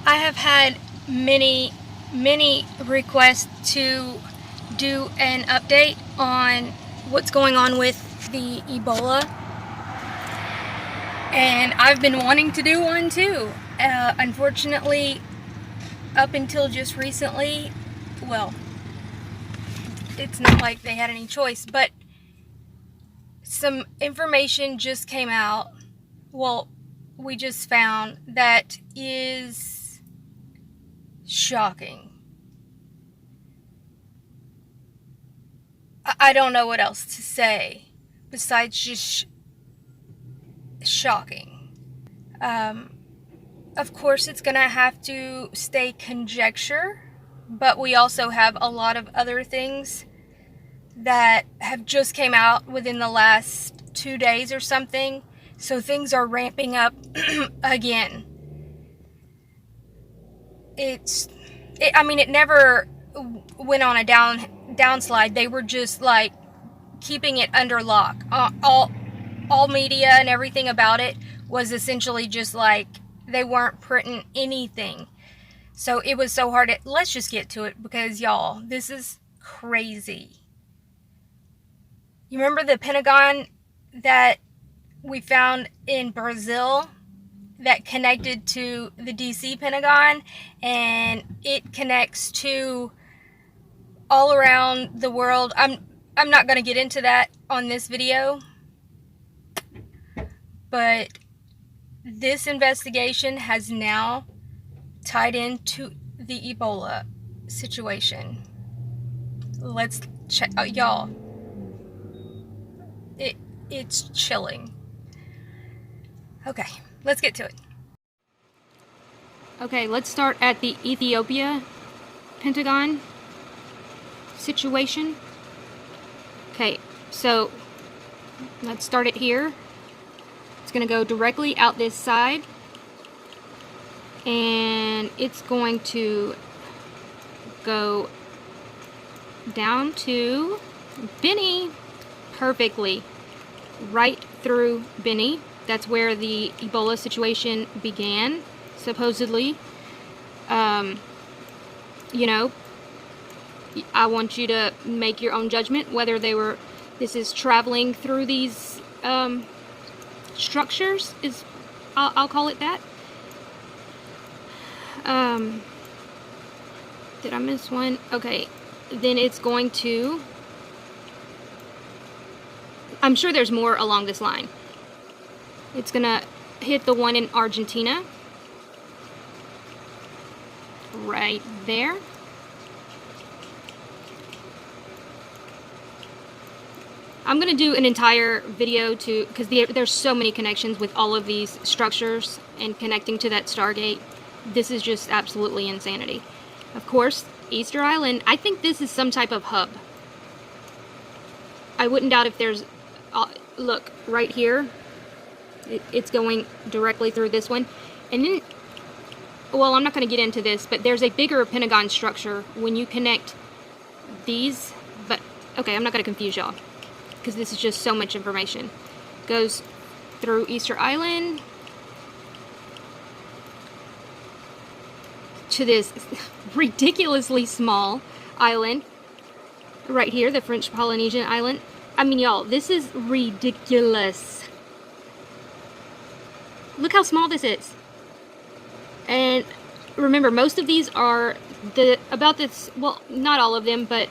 I have had many requests to do an update on what's going on with the Ebola, and I've been wanting to do one too. Unfortunately, up until just recently, well, it's not like they had any choice, but some information just came out. Well, we just found that is shocking. I don't know what else to say besides just shocking. Of course, it's gonna have to stay conjecture, but we also have a lot of other things that have just came out within the last 2 days or something, so things are ramping up again. It never went on a downslide. They were just like keeping it under lock. All media and everything about it was essentially just like they weren't printing anything. So it was so hard. Let's just get to it, because y'all, this is crazy. You remember the Pentagon that we found in Brazil that connected to the DC Pentagon, and it connects to all around the world? I'm not going to get into that on this video, but this investigation has now tied into the Ebola situation. Let's check, y'all. It's chilling. Okay, let's get to it. Okay, let's start at the Ethiopia Pentagon situation. Okay, so let's start it here. It's going to go directly out this side, and it's going to go down to Beni perfectly, right through Beni. That's where the Ebola situation began, supposedly. You know, I want you to make your own judgment whether this is traveling through these structures, I'll call it that. Did I miss one? Okay, then it's going to, I'm sure there's more along this line. It's gonna hit the one in Argentina, right there. I'm gonna do an entire video because there's so many connections with all of these structures and connecting to that Stargate. This is just absolutely insanity. Of course, Easter Island, I think this is some type of hub. I wouldn't doubt if there's, look, right here, it's going directly through this one. And then, well, I'm not going to get into this, but there's a bigger Pentagon structure when you connect these, but, okay, I'm not going to confuse y'all, because this is just so much information. Goes through Easter Island to this ridiculously small island right here, the French Polynesian island. I mean, y'all, this is ridiculous. Look how small this is. And remember, most of these are about this, well, not all of them, but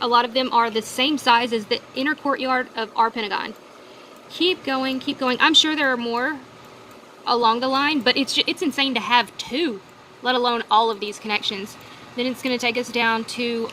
a lot of them are the same size as the inner courtyard of our Pentagon. Keep going, keep going. I'm sure there are more along the line, but it's insane to have two, let alone all of these connections. Then it's going to take us down to,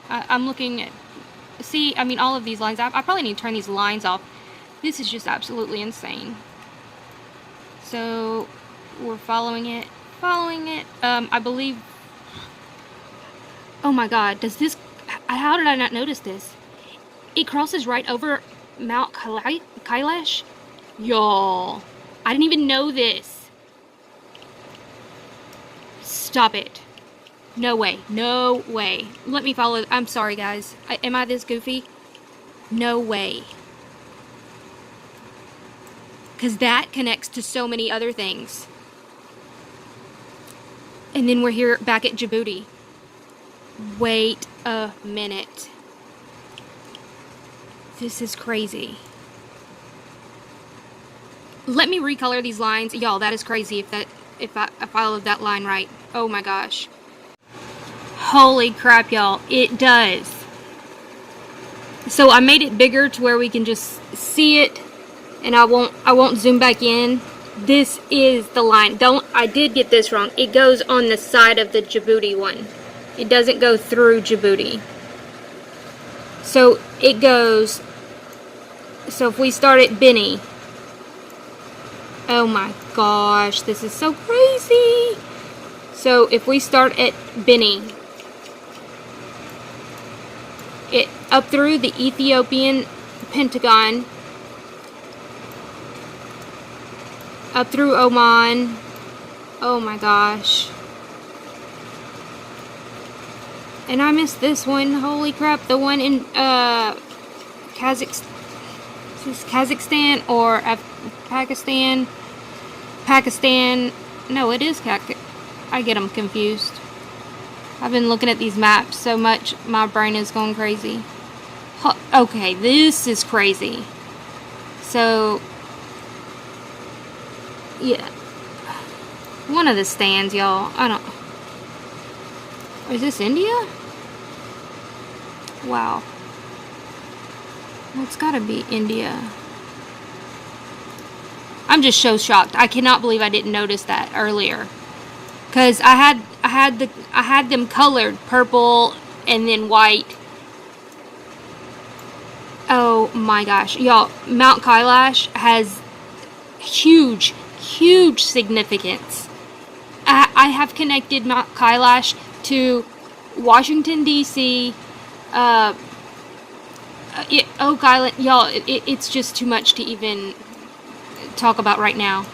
I'm looking at, see, I mean, all of these lines. I probably need to turn these lines off. This is just absolutely insane. So we're following it. I believe, oh my god, how did I not notice this? It crosses right over Mount Kailash? Y'all, I didn't even know this. Stop it. No way. No way. Let me follow. I'm sorry, guys. Am I this goofy? No way. Because that connects to so many other things. And then we're here back at Djibouti. Wait a minute. This is crazy. Let me recolor these lines. Y'all, that is crazy if I followed that line right. Oh my gosh. Holy crap, y'all. It does. So I made it bigger to where we can just see it, and I won't zoom back in. This is the line. I did get this wrong. It goes on the side of the Djibouti one. It doesn't go through Djibouti. So it goes, so if we start at Beni, oh my gosh, this is so crazy. So if we start at Beni, it up through the Ethiopian Pentagon, up through Oman. Oh my gosh. And I missed this one. Holy crap. The one in Kazakhstan or Pakistan. Pakistan. No, it is I get them confused. I've been looking at these maps so much, my brain is going crazy. Okay, this is crazy. So, yeah. One of the stands, y'all. I don't... Is this India? Wow. Well, it's gotta be India. I'm just so shocked. I cannot believe I didn't notice that earlier. Cause I had them colored purple and then white. Oh my gosh, y'all! Mount Kailash has huge significance. I have connected Mount Kailash to Washington D.C. Oak Island, y'all. It's just too much to even talk about right now.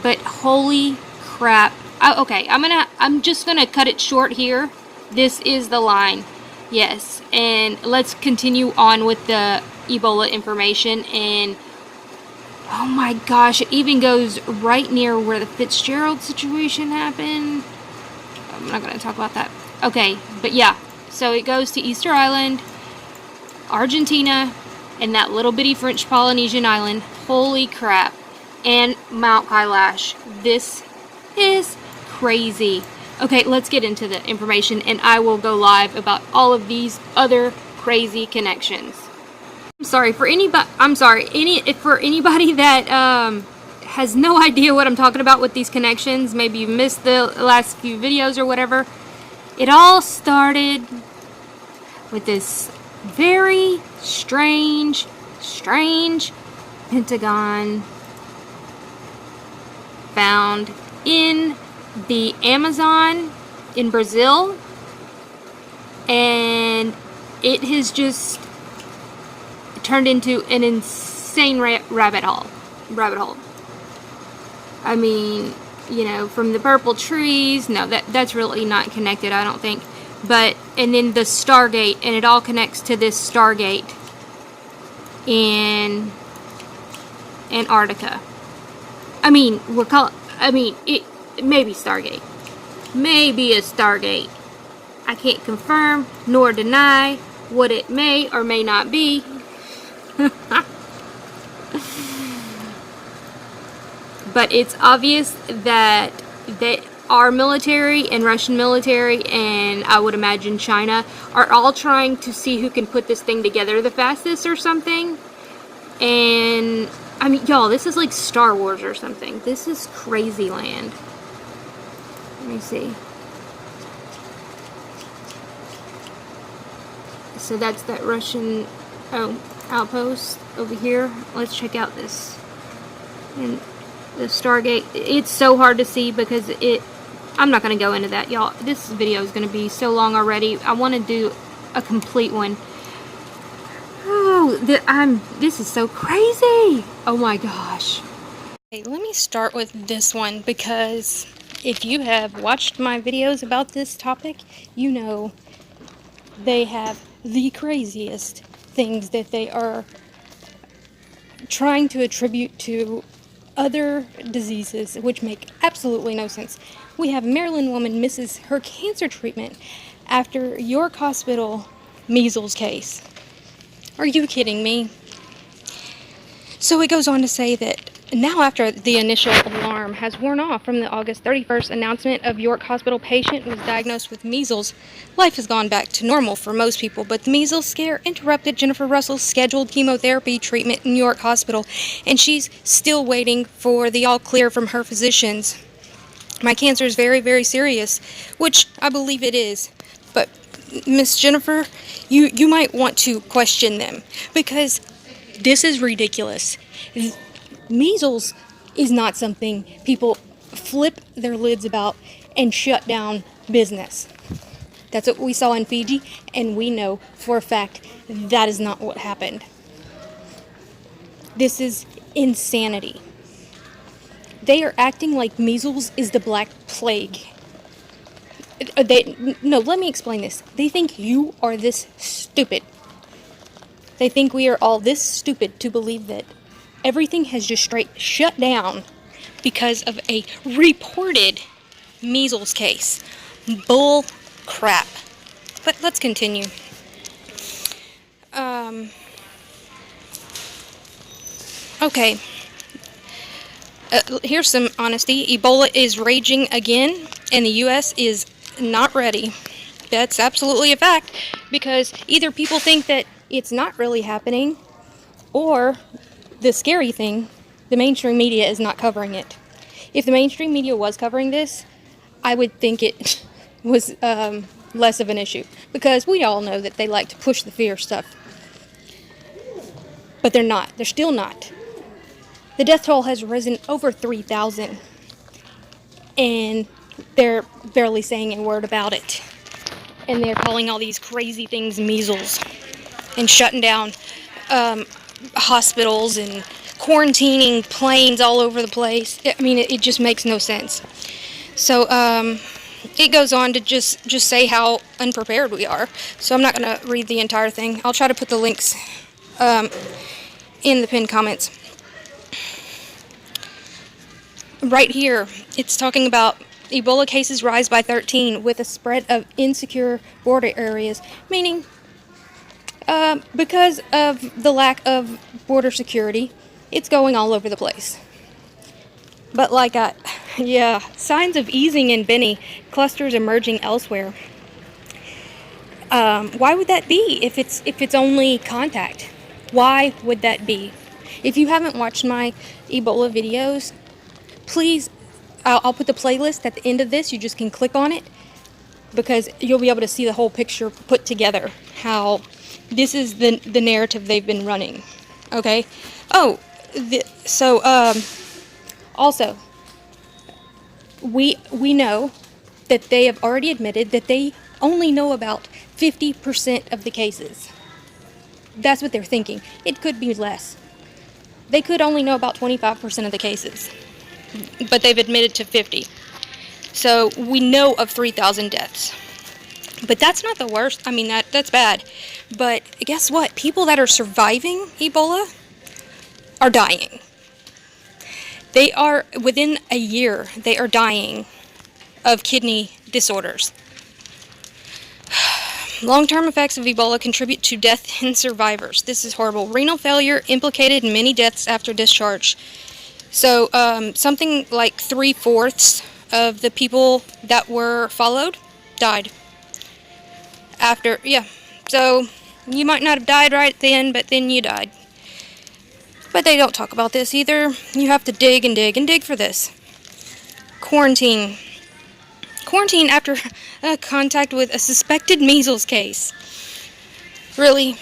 But holy crap. Okay, I'm just gonna cut it short here. This is the line. Yes, and let's continue on with the Ebola information. And oh my gosh, it even goes right near where the Fitzgerald situation happened. I'm not gonna talk about that. Okay, but yeah, so it goes to Easter Island, Argentina, and that little bitty French Polynesian island. Holy crap. And Mount Kailash. This is crazy. Okay, let's get into the information, and I will go live about all of these other crazy connections. For anybody that has no idea what I'm talking about with these connections, maybe you missed the last few videos or whatever. It all started with this very strange Pentagon found in the Amazon in Brazil, and it has just turned into an insane rabbit hole. I mean, you know, from the purple trees, no, that's really not connected, I don't think. But, and then the Stargate, and it all connects to this Stargate in Antarctica. I mean, it may be Stargate. Maybe a Stargate. I can't confirm nor deny what it may or may not be. But it's obvious that our military and Russian military, and I would imagine China, are all trying to see who can put this thing together the fastest or something. And I mean, y'all, this is like Star Wars or something. This is crazy land. Let me see. So that's that Russian outpost over here. Let's check out this. And the Stargate. It's so hard to see because I'm not going to go into that, y'all. This video is going to be so long already. I want to do a complete one. Oh, this is so crazy. Oh my gosh. Okay, let me start with this one, because if you have watched my videos about this topic, you know they have the craziest things that they are trying to attribute to other diseases, which make absolutely no sense. We have a Maryland woman misses her cancer treatment after York Hospital measles case. Are you kidding me? So it goes on to say that now, after the initial alarm has worn off from the August 31st announcement of York Hospital patient was diagnosed with measles, life has gone back to normal for most people, but the measles scare interrupted Jennifer Russell's scheduled chemotherapy treatment in York Hospital, and she's still waiting for the all clear from her physicians. My cancer is very, very serious, which I believe it is, but Miss Jennifer, you might want to question them, because this is ridiculous. Measles is not something people flip their lids about and shut down business. That's what we saw in Fiji, and we know for a fact that is not what happened. This is insanity. They are acting like measles is the Black Plague. No, let me explain this. They think you are this stupid. They think we are all this stupid to believe that everything has just straight shut down because of a reported measles case. Bull crap. But let's continue. Okay. Here's some honesty. Ebola is raging again, and the U.S. is not ready. That's absolutely a fact, because either people think that it's not really happening, or the scary thing, the mainstream media is not covering it. If the mainstream media was covering this, I would think it was less of an issue, because we all know that they like to push the fear stuff. But they're not. They're still not. The death toll has risen over 3,000, and they're barely saying a word about it. And they're calling all these crazy things measles, and shutting down hospitals and quarantining planes all over the place. I mean, it just makes no sense. So it goes on to just say how unprepared we are. So I'm not going to read the entire thing. I'll try to put the links in the pinned comments. Right here, it's talking about Ebola cases rise by 13 with a spread of insecure border areas, meaning because of the lack of border security, it's going all over the place. But signs of easing in Benny, clusters emerging elsewhere. Why would that be if it's only contact? Why would that be? If you haven't watched my Ebola videos, please, I'll put the playlist at the end of this. You just can click on it, because you'll be able to see the whole picture put together, how this is the narrative they've been running. Okay? Also, we know that they have already admitted that they only know about 50% of the cases. That's what they're thinking. It could be less. They could only know about 25% of the cases, but they've admitted to 50. So we know of 3,000 deaths. But that's not the worst. I mean, that's bad. But guess what? People that are surviving Ebola are dying. They are, within a year, they are dying of kidney disorders. Long-term effects of Ebola contribute to death in survivors. This is horrible. Renal failure implicated in many deaths after discharge. So, something like 3/4 of the people that were followed died. So you might not have died right then, but then you died. But they don't talk about this either. You have to dig and dig and dig for this. Quarantine after contact with a suspected measles case. Really?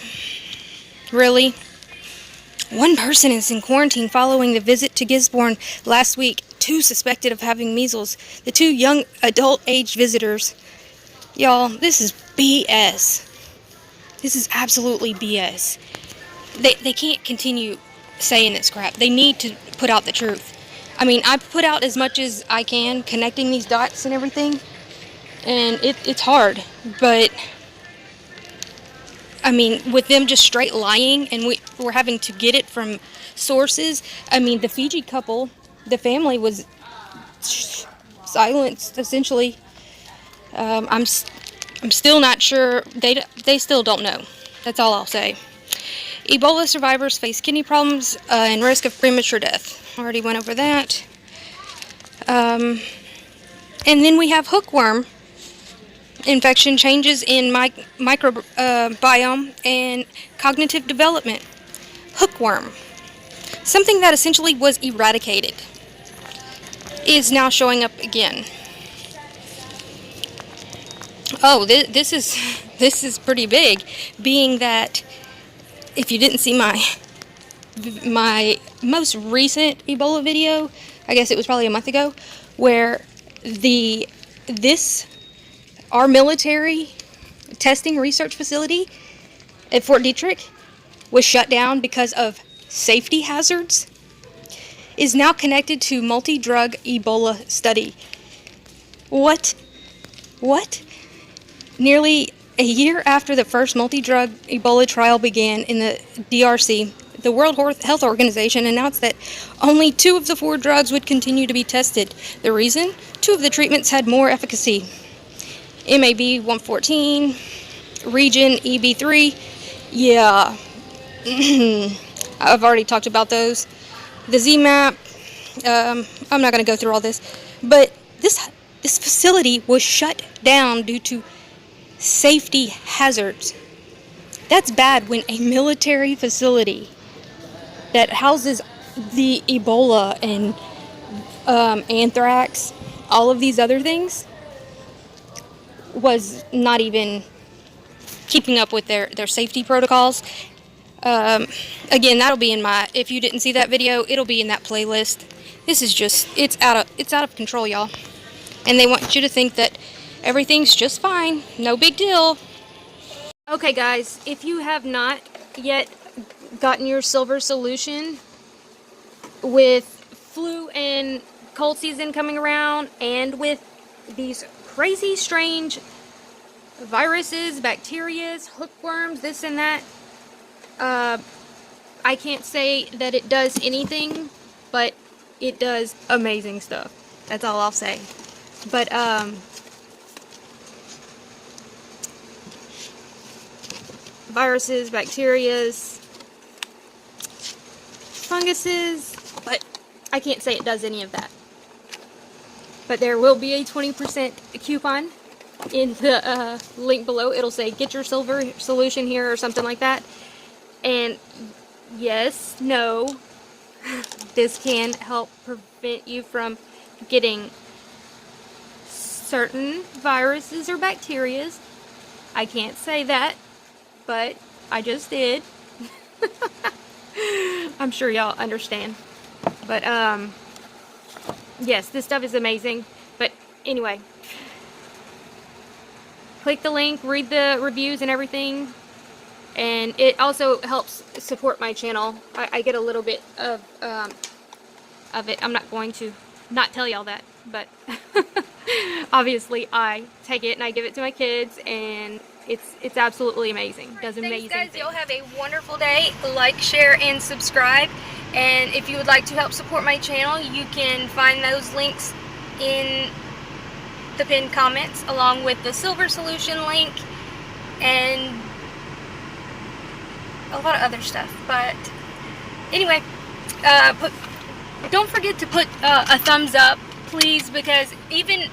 One person is in quarantine following the visit to Gisborne last week. 2 suspected of having measles. The 2 young adult-age visitors. Y'all, this is BS. This is absolutely BS. They can't continue saying this crap. They need to put out the truth. I mean, I put out as much as I can, connecting these dots and everything, and it's hard. But I mean, with them just straight lying, and we're having to get it from sources. I mean, the Fiji couple the family was silenced, essentially. I'm still not sure. They still don't know. That's all I'll say. Ebola survivors face kidney problems and risk of premature death. Already went over that. And then we have hookworm infection, changes in microbiome and cognitive development. Hookworm, something that essentially was eradicated, is now showing up again. Oh, this is pretty big, being that if you didn't see my most recent Ebola video, I guess it was probably a month ago, where our military testing research facility at Fort Detrick was shut down because of safety hazards, is now connected to multi-drug Ebola study. What? Nearly a year after the first multi-drug Ebola trial began in the DRC, the World Health Organization announced that only 2 of the 4 drugs would continue to be tested. The reason? 2 of the treatments had more efficacy. MAB 114, region EB3. Yeah, I've already talked about those. The ZMAP, I'm not going to go through all this, but this facility was shut down due to safety hazards. That's bad when a military facility that houses the Ebola and anthrax, all of these other things, was not even keeping up with their safety protocols. Again, that'll be in my, if you didn't see that video, it'll be in that playlist. This is just, it's out of control, y'all. And they want you to think that everything's just fine, no big deal. Okay guys, if you have not yet gotten your silver solution with flu and cold season coming around, and with these crazy strange viruses, bacterias, hookworms, this and that, I can't say that it does anything, but it does amazing stuff. That's all I'll say. But viruses, bacterias, funguses, but I can't say it does any of that. But there will be a 20% coupon in the link below. It'll say get your silver solution here or something like that. And yes, no, this can help prevent you from getting certain viruses or bacterias. I can't say that, but I just did. I'm sure y'all understand. But yes, this stuff is amazing. But anyway, click the link, read the reviews and everything, and it also helps support my channel. I get a little bit of it. I'm not going to not tell y'all that, but obviously I take it and I give it to my kids, and it's absolutely amazing. Does amazing things. Guys, y'all have a wonderful day. Like, share, and subscribe. And if you would like to help support my channel, you can find those links in the pinned comments, along with the silver solution link and a lot of other stuff. But anyway, don't forget to put a thumbs up, please, because even,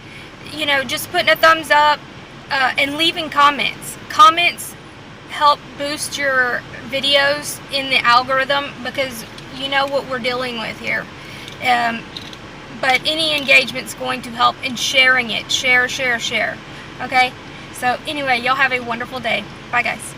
you know, just putting a thumbs up and leaving comments. Comments help boost your videos in the algorithm, because you know what we're dealing with here. But any engagement's going to help in sharing it. Share. Okay? So anyway, y'all have a wonderful day. Bye, guys.